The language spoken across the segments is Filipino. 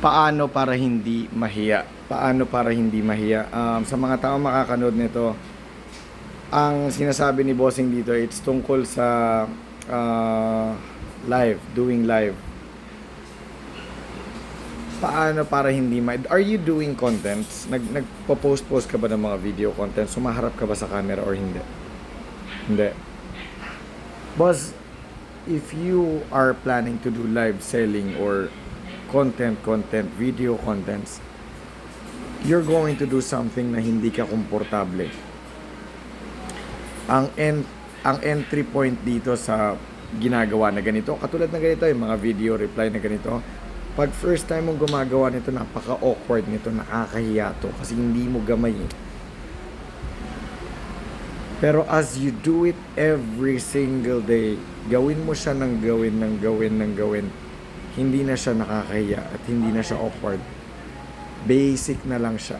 Paano para hindi mahiya? Paano para hindi mahiya? Sa mga tao makakanood nito, ang sinasabi ni Bossing dito, it's tungkol sa uh, live, doing live. Paano para hindi Are you doing contents? Nagpo-post ka ba ng mga video contents? Sumaharap ka ba sa camera or hindi? Hindi. Boss, if you are planning to do live selling or content, video contents, you're going to do something na hindi ka komportable. Ang entry point dito sa ginagawa na ganito, katulad na ganito, yung mga video reply na ganito, pag first time mong gumagawa nito, napaka-awkward nito, nakakahiya to, kasi hindi mo gamay eh. Pero as you do it every single day, gawin mo siya ng gawin, hindi na siya nakakahiya at hindi na siya awkward. Basic na lang siya.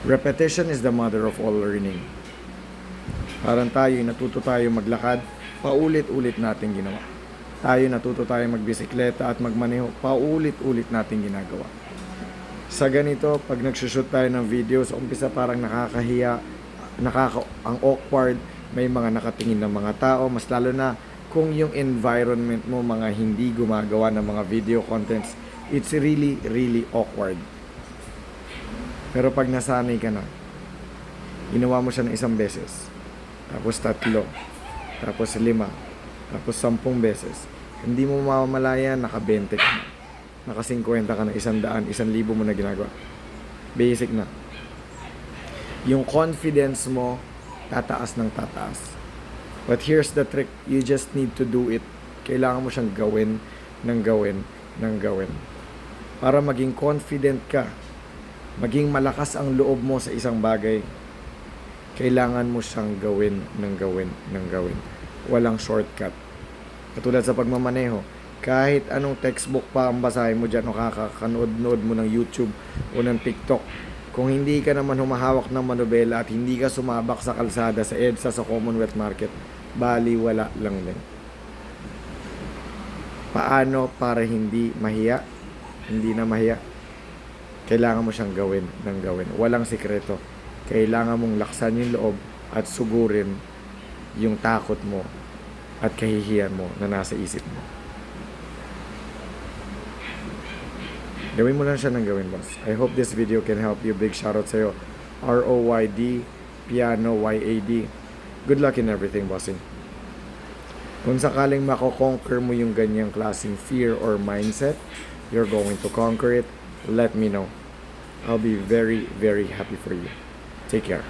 Repetition is the mother of all learning. Parang tayo, natuto tayo maglakad, paulit-ulit natin ginawa. Tayo natuto tayo magbisikleta at magmaneho, paulit-ulit natin ginagawa. Sa ganito, pag nagsushoot tayo ng videos, umpisa parang nakakahiya, ang awkward, may mga nakatingin ng mga tao, mas lalo na kung yung environment mo mga hindi gumagawa ng mga video contents, it's really, really awkward. Pero pag nasanay ka na, ginawa mo siya ng 1 beses, tapos 3, tapos 5, tapos 10 beses, hindi mo mamamalaya, naka-20 ka na, naka-50 ka na, 100, 1,000 mo na ginagawa. Basic na. Yung confidence mo, tataas ng tataas. But here's the trick, you just need to do it. Kailangan mo siyang gawin, para maging confident ka, maging malakas ang loob mo sa isang bagay, kailangan mo siyang gawin. Walang shortcut. Katulad sa pagmamaneho, kahit anong textbook pa ang basahin mo dyan o kakanood-nood mo ng YouTube o ng TikTok, kung hindi ka naman humahawak ng manobela at hindi ka sumabak sa kalsada, sa EDSA, sa Commonwealth Market, bali wala lang din. Paano para hindi mahiya? Hindi na mahiya. Kailangan mo siyang gawin. Walang sikreto. Kailangan mong laksan yung loob at sugurin yung takot mo at kahihiyan mo na nasa isip mo. Gawin mo lang siya ng gawin, boss. I hope this video can help you. Big shoutout sa'yo. ROYD, Piano, YAD. Good luck in everything, bossing. Kung sakaling mako-conquer mo yung ganyang klaseng fear or mindset, you're going to conquer it, let me know. I'll be very, very happy for you. Take care.